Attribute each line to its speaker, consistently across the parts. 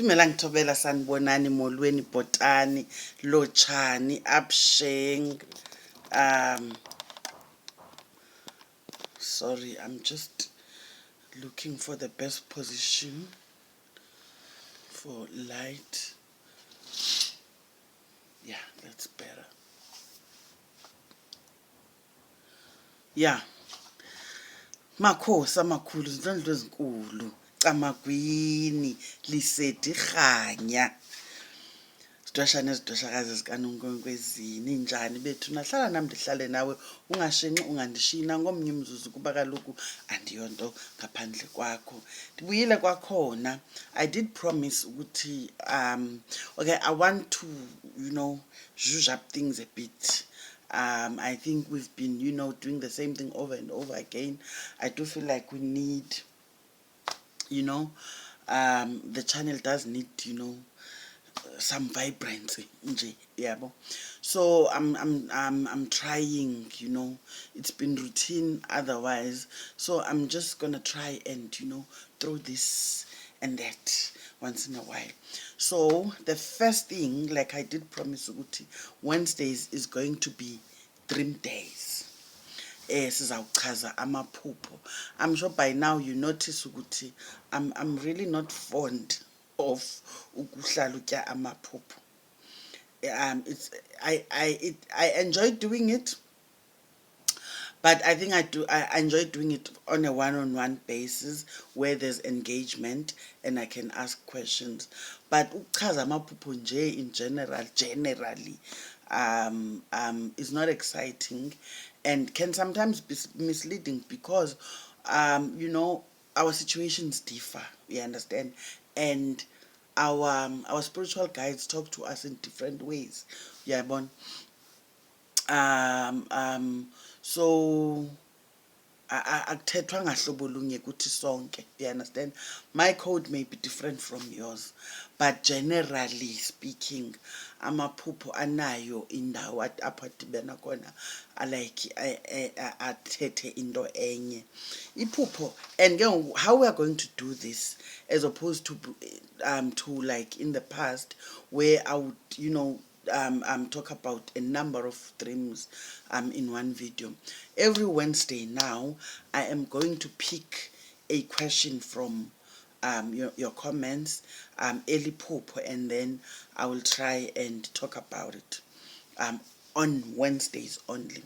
Speaker 1: Dumela ngithobela sanibonani molweni bhotani lotshani absheng. Sorry, I'm just looking for the best position for light. Yeah, that's better. Yeah, makhosi amakhulu zinhlanhla ezinkulu camagwini lisedi khanya sidwashana ezidwashakazi zikaNonkwenkwezi ninjani bethu nahlala nami ndihlale nawe ungashenxi ungandishina ngomnye umzuzu kuba kaloku andiyonto ngaphandle kwakho ndibuyile kwakhona. I did promise ukuthi okay, I want to zhuzh up things a bit. I think we've been doing the same thing over and over again. I do feel like we need the channel does need some vibrancy nje yabo. So I'm trying, it's been routine otherwise, so I'm just gonna try and throw this and that once in a while. So the first thing, like I did promise ukuthi Wednesdays is going to be dream days. Sizawuchaza amaphupho. I'm sure by now you notice ukuthi I'm really not fond of ukuhlala utya amaphupho. I enjoy doing it, but I think I enjoy doing it on a one-on-one basis where there's engagement and I can ask questions. But ukuchaza amaphupho nje in generally is not exciting and can sometimes be misleading because our situations differ, you understand, and our spiritual guides talk to us in different ways. Yeah, bon. So akuthethwa ngahlobo lunye kuthi sonke, you understand. My code may be different from yours, but generally speaking amaphupho anayo indawo apho adibena khona like athethe into enye iphupho. And how we are going to do this as opposed to like in the past where I would talk about a number of dreams in one video. Every Wednesday now I am going to pick a question from your comments, eliphupho, and then I will try and talk about it on Wednesdays only.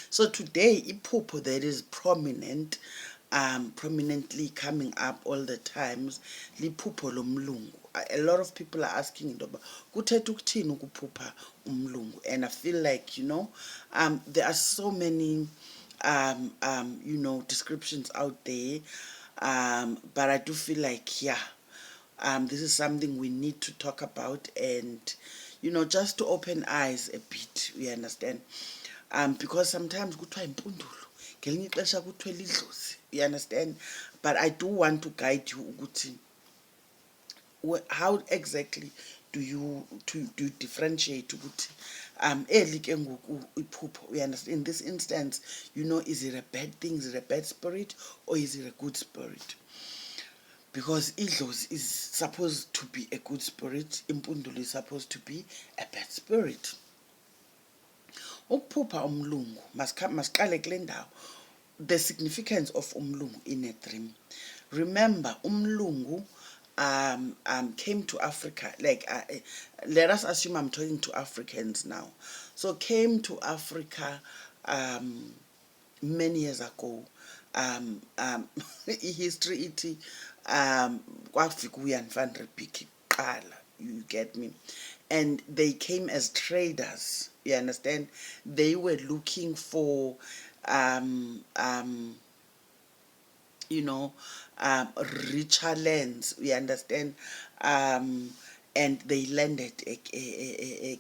Speaker 1: So today iphupho that is prominently coming up all the times liphupho lomlungu. A lot of people are asking ndoba kuthetha ukuthini ukuphupha umlungu, and I feel like there are so many descriptions out there, but I do feel like this is something we need to talk about and just to open eyes a bit, you understand, because sometimes kuthiwa impundulo ngelinye ixesha kuthiwa lidlozi, you understand, but I do want to guide you ukuthi how exactly do you differentiate ukuthi eli ke ngoku iphupho, you understand, in this instance, is it a bad thing, is it a bad spirit, or is it a good spirit? Because idlozi is supposed to be a good spirit, impundulo is supposed to be a bad spirit. Ukuphupha umlungu, masiqale kule ndawo, the significance of umlungu in a dream. Remember, umlungu came to Africa, like let us assume I'm talking to Africans now. So came to Africa many years ago. History iti kwafika uYan van Riebeeck qala, you get me, and they came as traders, you understand. They were looking for richer lands, we understand, and they landed a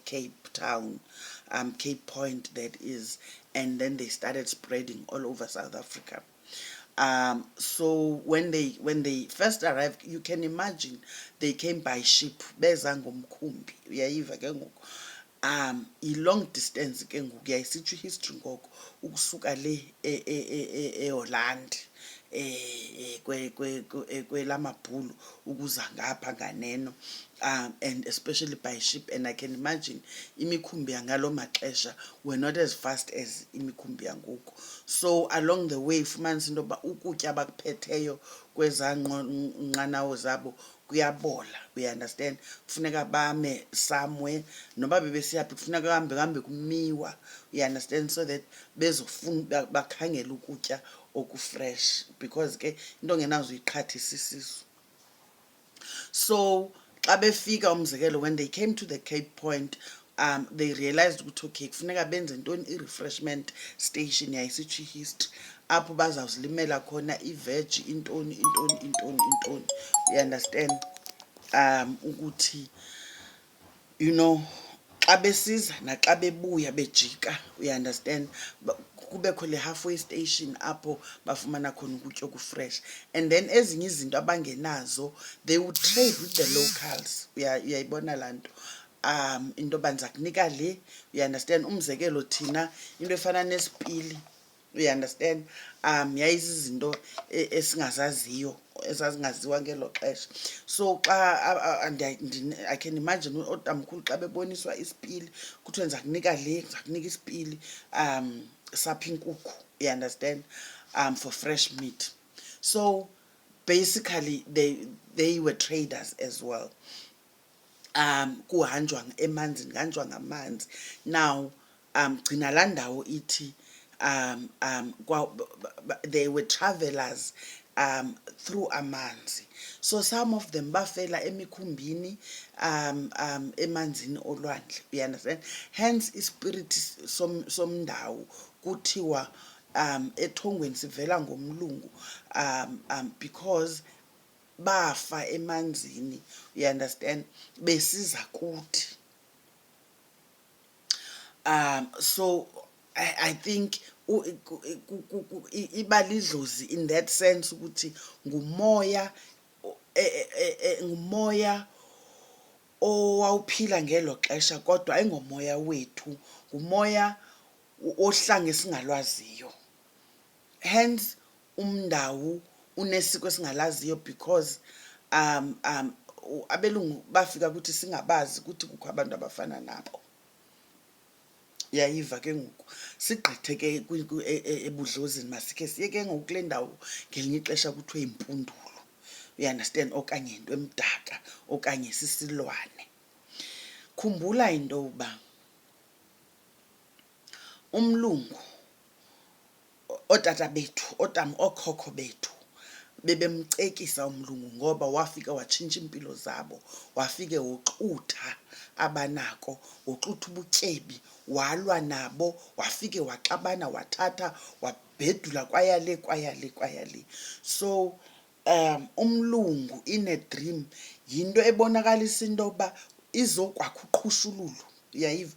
Speaker 1: Cape Town, Cape Point that is, and then they started spreading all over South Africa. So when they first arrived, you can imagine they came by ship, beza ngomkhumbi, uyayiva ke ngoku, i-long distance ke ngoku yayisitsho history ngoku ukusuka le eHolland kwelamabhulu ukuza ngapha nganeno, and especially by ship. And I can imagine imikhumbi yangalo maxesha were not as fast as imikhumbi yangoku. So along the way fumanisa into yoba ukutya bakuphetheyo kwezaa nqanawo zabo kuyabola, we understand. Kufuneka bame somewhere, noba bebesiyaphi kufuneka kambe kumiwa, we understand, so that bezofuna bakhangela ukutya okufresh, because ke into ngenazo uyiqhathisa isisu. So xa befika umzekelo, when they came to the Cape Point, they realized ukuthi okay kufuneka benze ntoni, i-refreshment station yayisitsho history, apho bazawuzilimela khona iveji, intoni, you understand. Ukuthi you know xa besiza naxa bebuya bejika, you understand, kubekho le halfway station apho bafumana khona ukutya okufresh. And then ezinye izinto abangenazo, they would trade with the locals. Uyayibona laa nto, into yoba ndiza kunika le, you understand. Umzekelo thina into efana nesipili, you understand, yayizizinto esingazaziyo, ezazingaziwa ngelo xesha. So xa I can imagine ootamkhulu xa beboniswa isipili kuthiwe ndiza kunika le, ndiza kunika isipili sapha inkukhu, you understand, for fresh meat. So basically they were traders as well. Kuhanjwa emanzini, kuhanjwa ngamanzi. Now gcina laa ndawo ithi they were travelers through amanzi. So some of them bafela emikhumbini, emanzini olwandle, you understand. Hence ispirit somndawo kuthiwa ethongweni sivela ngomlungu, because bafa emanzini, you understand, besiza kuthi. So I think iba lidlozi in that sense ukuthi ngumoya ngumoya owawuphila ngelo xesha, kodwa ayingomoya wethu, ngumoya ohlange singalwaziyo. Hence umndawo unesiko esingalaziyo, because abelungu bafika ukuthi singabazi ukuthi kukho abantu abafana nabo. Yayiva ke ngoku sigqithe ke ebudlozini, masikhe siye ke ngoku kule ndawo ngelinye ixesha kuthiwe impundulo, you understand, okanye into emdaka, okanye sisilwane. Khumbula into yoba umlungu, ootata bethu, ookhokho bethu bebemcekisa umlungu ngoba wafika watshintsha impilo zabo, wafike woxutha abanako, woxutha ubutyebi, walwa nabo, wafike waxabana, wathatha wabhedula kwayale. So umlungu in a dream yinto ebonakalisa into yoba izokwakha uqhushululo, uyayiva,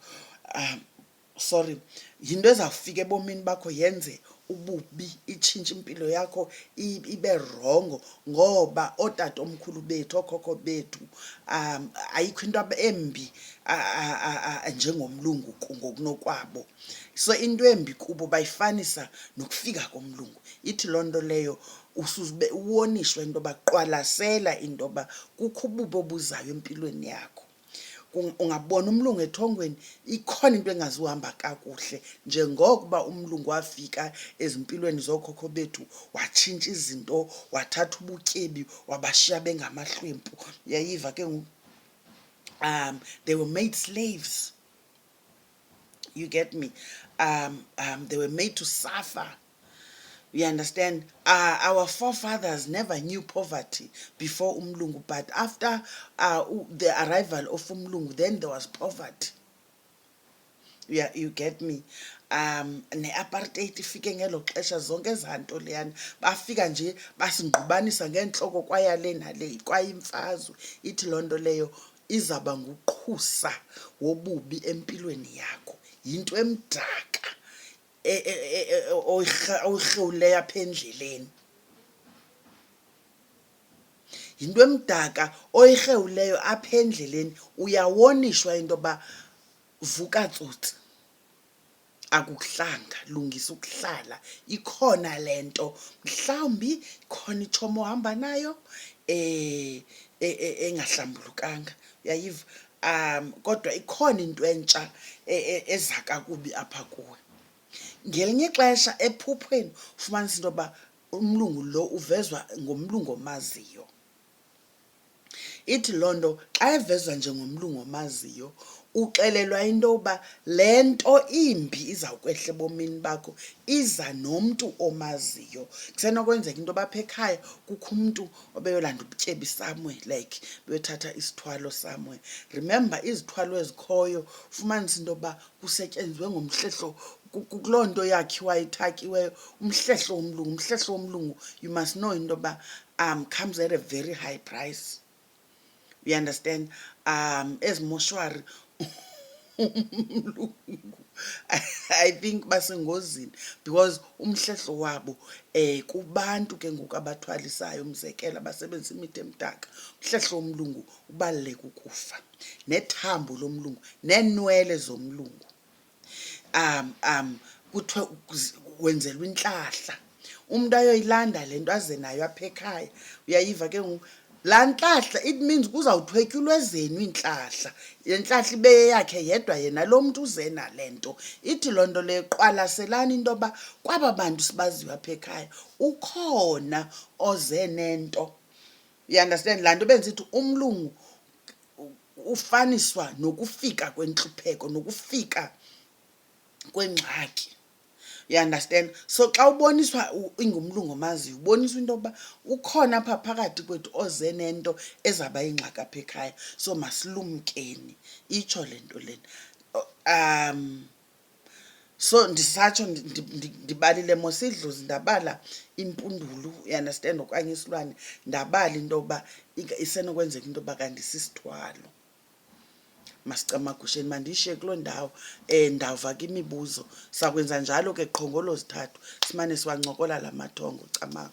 Speaker 1: sorry, yinto ezawufika ebomini bakho yenze ububi, itshintshe impilo yakho ibe rongo, ngoba ootata omkhulu bethu, okhokho bethu, ayikho into embi njengomlungu ngokunokwabo. So into embi kubo bayifanisa nokufika komlungu. Ithi loo nto leyo usuzube uwonishwe into yoba qwalasela into yoba kukho ububi obuzayo empilweni yakho. Ungabona umlungu ethongweni, ikhona into engazuhamba kakuhle, njengokuba umlungu wafika ezimpilweni zokhokho bethu watshintsha izinto, wathatha ubutyebi wabashiya bengamahlwempu. Yayiva ke ngoku, they were made slaves, you get me. They were made to suffer, you understand. Our forefathers never knew poverty before umlungu, but after the arrival of umlungu, then there was poverty. Yeah, you get me. Ne-apartheid ifike ngelo xesha, zonke ezaa nto leyana bafika nje basingqubanisa ngeentloko kwayale nale, kwayimfazwe. Ithi loo nto leyo izawuba nguqhusa wobubi empilweni yakho, yinto emdaka oyirhewuleyo apha endleleni, yinto emdaka oyirhewuleyo apha endleleni. Uyawonishwa into yoba vuka tsotsi, akukuhlanga, lungisa ukuhlala, ikhona lento mhlawumbi khona ichomo ohamba nayo engahlambulukanga, uyayiva. Kodwa ikhona into entsha eza kakubi apha kuwe. Ngelinye ixesha ephupheni ufumanisa into yoba umlungu lo uvezwa ngomlungu omaziyo. Ithi loo nto xa evezwa njengomlungu omaziyo uxelelwa into yoba le nto imbi izawukwehla ebomini bakho iza nomntu omaziyo. Kusenokwenzeka into yoba apha ekhaya kukho umntu obeyolanda ubutyebi somewhere, like beyothatha isithwalo somewhere. Remember, izithwalo ezikhoyo fumanisa into yoba kusetyenziswe ngomhlehlo, kuloo nto yakhiwayo ithakiweyo, umhlehlo womlungu. Umhlehlo womlungu, you must know into yoba comes at a very high price. You understand? Ezimoshwari umlungu I think basengozini because umhlehlo wabo kubantu ke ngoku abathwalisayo, umzekelo abasebenzisa imithi emdaka, umhlehlo womlungu ubaluleke ukufa, nethambo lomlungu, neenwele zomlungu kuthiwe wenzelwa intlahla. Umntu ayoyilanda le nto aze nayo apha ekhaya, uyayiva ke ngoku. Laa ntlahla, it means kuzawuthwetyulwa ezenu iintlahla, le ntlahla ibe yeyakhe yedwa yena lo mntu uze nale nto. Ithi loo nto leyo qwalaselani into yoba kwaba bantu sibaziyo apha ekhaya ukhona oze nento. You understand? Laa nto bendisithi umlungu ufaniswa nokufika kwentlupheko, nokufika kwengxaki. You understand? So xa uboniswa ingumlungu omaziyo, uboniswa into yokuba ukhona apha phakathi kwethu oze nento ezawuba yingxaki apha ekhaya, so masilumkeni. Itsho le nto lena. So ndisatsho ndibalile mos idlozi, ndabala impundulu, you understand, okanye isilwane, ndabala into yoba isenokwenzeka into yoba kanti sisithwalo. Masicamagusheni, mandiyishiye kuloo ndawo. Ndawuva ke imibuzo, sakwenza njalo ke qho ngoLwezithathu simane siwancokola la mathongo, camagu.